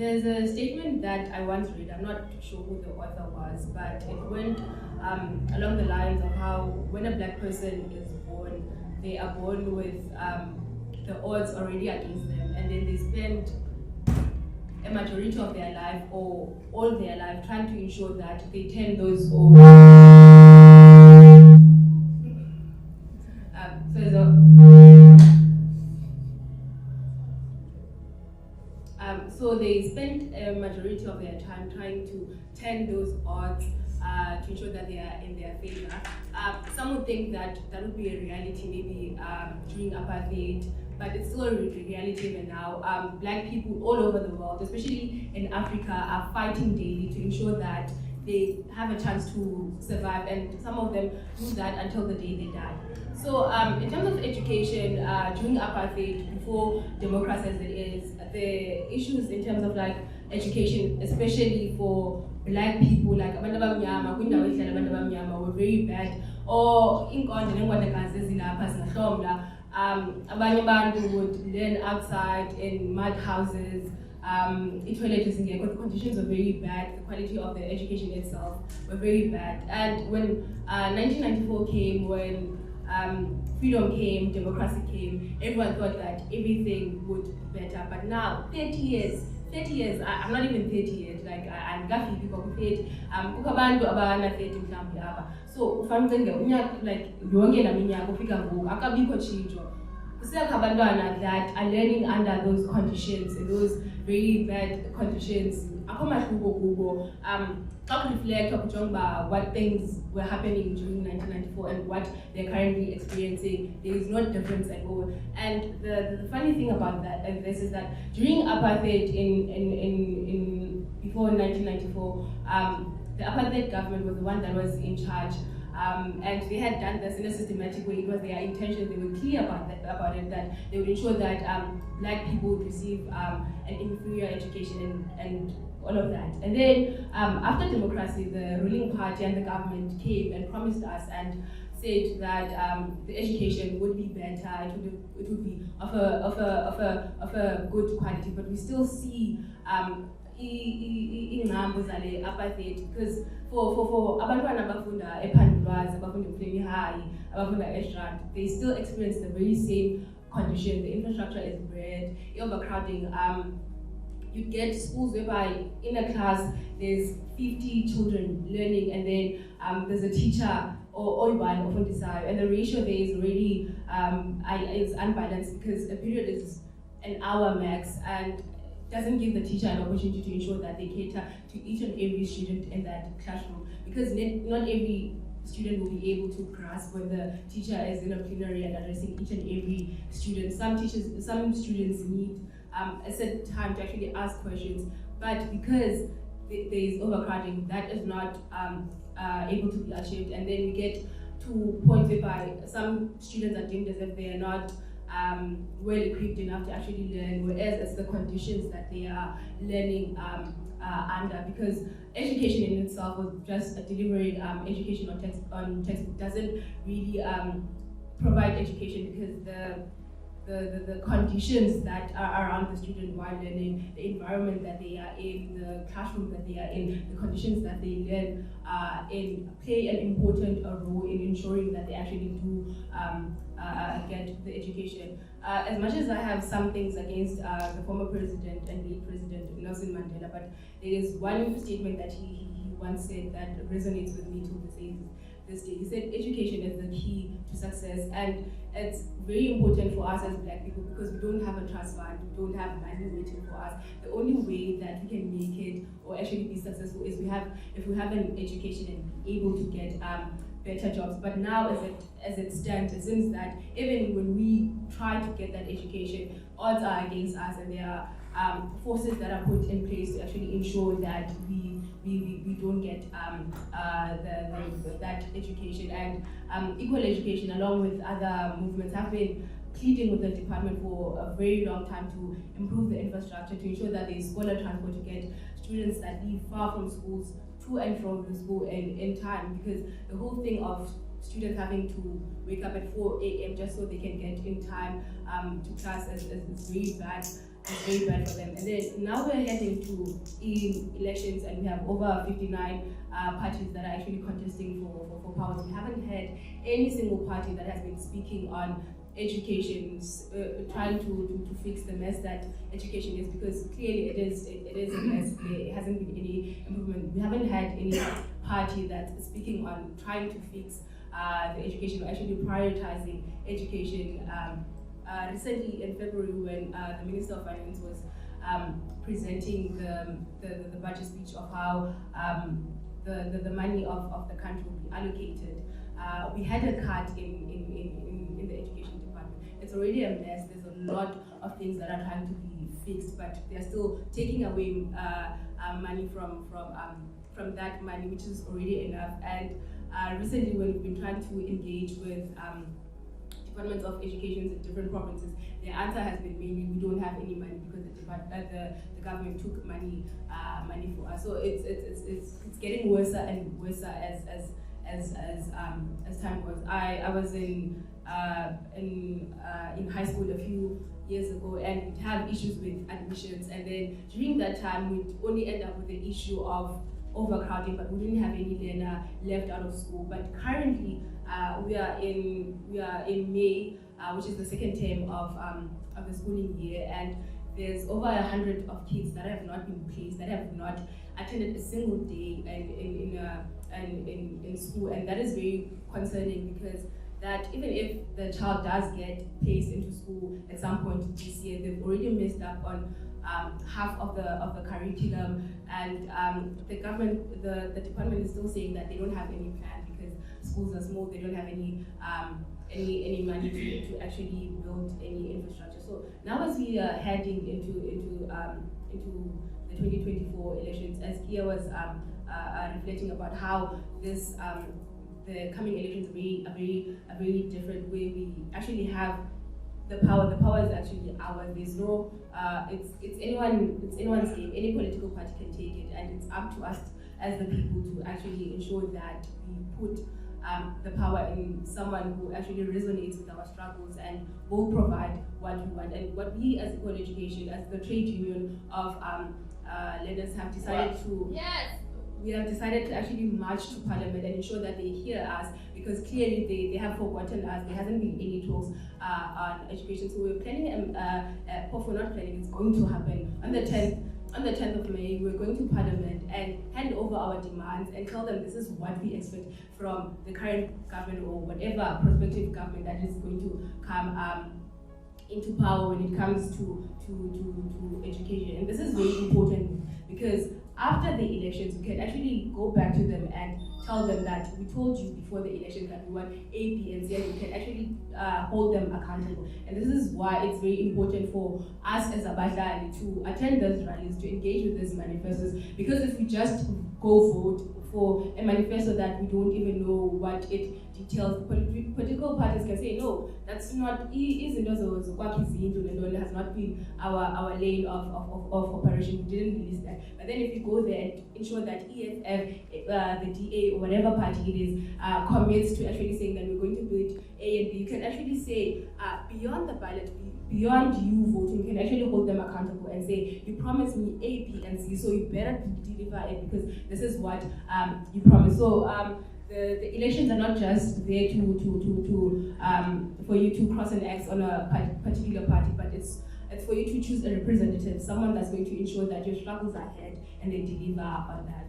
There's a statement that I once read, I'm not sure who the author was, but it went along the lines of how when a black person is born, they are born with the odds already against them, and then they spend a majority of their life or all their life trying to ensure that they turn those odds. So they spend a majority of their time trying to turn those odds to ensure that they are in their favor. Some would think that that would be a reality maybe during apartheid, but it's still a reality even now. Black people all over the world, especially in Africa, are fighting daily to ensure that they have a chance to survive, and some of them do that until the day they die. So in terms of education, during apartheid, before democracy as it is, the issues in terms of like education, especially for black people, like abantu abamnyama, kwindawo ehlala abantu abamnyama, were very bad. Or inkondlo nengondakazi ezilapha singahlomla, abanye abantu would learn outside in mud houses. The conditions were very bad, the quality of the education itself were very bad. And when 1994 came, when freedom came, democracy came, everyone thought that everything would be better. But now, 30 years, I'm not even 30 yet, like I'm gafi because paid kukabantu abana 30 mhlambi apa. So ufanele unyaka like yonke laminyaka ufika ngoku akabikho tshintsho. Abantwana that are learning under those conditions, those very bad conditions. Reflect on what things were happening during 1994 and what they're currently experiencing. There is no difference at all. And the funny thing about that and this is that during apartheid in before 1994, the apartheid government was the one that was in charge. And they had done this in a systematic way. It was their intention. They were clear about it, that they would ensure that black people would receive an inferior education and all of that. And then after democracy, the ruling party and the government came and promised us and said that the education would be better. It would be of a good quality. But we still see apartheid because for abantwana abafunda ePhandulwazi, abafunda ePleni High, abafunda eStrand, they still experience the very same condition. The infrastructure is bad, overcrowding. You get schools whereby in a class there's 50 children learning, and then there's a teacher or one of desire, and the ratio there is already is unbalanced because a period is an hour max and doesn't give the teacher an opportunity to ensure that they cater to each and every student in that classroom, because not every student will be able to grasp when the teacher is in a plenary and addressing each and every student. Some students need a certain time to actually ask questions, but because there is overcrowding, that is not able to be achieved, and then we get to points whereby some students are deemed as if they are not well equipped enough to actually learn, whereas it's the conditions that they are learning under, because education in itself was just delivering education on textbook doesn't really provide education, because the conditions that are around the student while learning, the environment that they are in, the classroom that they are in, the conditions that they learn in play an important role in ensuring that they actually do get the education. As much as I have some things against the former president and late President Nelson Mandela, but there is one statement that he once said that resonates with me to this day. He said education is the key to success, and it's very important for us as black people because we don't have a trust fund, we don't have money waiting for us. The only way that we can make it or actually be successful is if we have an education and be able to get better jobs. But now as it stands, it seems that even when we try to get that education, odds are against us, and there are forces that are put in place to actually ensure that we don't get that education. And equal education, along with other movements, have been pleading with the department for a very long time to improve the infrastructure, to ensure that there is scholar transport to get students that live far from schools to and from the school in time, because the whole thing of students having to wake up at 4 a.m. just so they can get in time to class is very bad. it's very bad for them. And then now we're heading to elections, and we have over 59 parties that are actually contesting for powers. We haven't had any single party that has been speaking on education, trying to fix the mess that education is, because clearly it is a mess. There hasn't been any improvement. We haven't had any party that's speaking on trying to fix the education, or actually prioritizing education. Recently in February, when the Minister of Finance was presenting the budget speech of how the money of the country will be allocated, we had a cut in the education department. It's already a mess. There's a lot of things that are trying to be fixed, but they're still taking away money from that money, which is already enough. And recently, when we've been trying to engage with departments of education in different provinces, the answer has been mainly we don't have any money because the government took money for us. So it's getting worse and worse as time goes. I was in high school a few years ago, and we'd have issues with admissions, and then during that time we'd only end up with the issue of overcrowding, but we didn't have any learner left out of school. But currently we are in May, which is the second term of the schooling year, and there's over 100 of kids that have not been placed, that have not attended a single day in school, and that is very concerning, because that even if the child does get placed into school at some point this year, they've already missed up on half of the curriculum, and the government, the department is still saying that they don't have any plan because schools are small. They don't have any money to actually build any infrastructure. So now, as we are heading into the 2024 elections, as Kia was reflecting about how this the coming elections are very different, where we actually have the power. The power is actually ours. There's no it's anyone's game. Any political party can take it, and it's up to us as the people to actually ensure that we put the power in someone who actually resonates with our struggles and will provide what we want. And what we as Equal Education, as the trade union of learners, have decided to. Yes. We have decided to actually march to Parliament and ensure that they hear us, because clearly they have forgotten us. There hasn't been any talks on education. So we're planning, hopefully not planning, it's going to happen on the 10th of May. We're going to Parliament and hand over our demands and tell them this is what we expect from the current government, or whatever prospective government that is going to come into power when it comes to education. And this is very important, because after the elections, we can actually go back to them and tell them that we told you before the election that we want A, B, and C, and we can actually hold them accountable. And this is why it's very important for us as Abadlali to attend those rallies, to engage with these manifestos, because if we just go vote for a manifesto that we don't even know what it details, political parties can say, no, that's not, it has not been our lane of operation, we didn't release that. But then if you go there and ensure that EFF, the DA, or whatever party it is, commits to actually saying that we're going to build A and B, you can actually say, beyond the ballot, beyond you voting, you can actually hold them accountable and say, you promised me A, B, and C, so you better deliver it, because this is what you promised. So the elections are not just there for you to cross an X on a particular party, but it's for you to choose a representative, someone that's going to ensure that your struggles are heard and they deliver on that.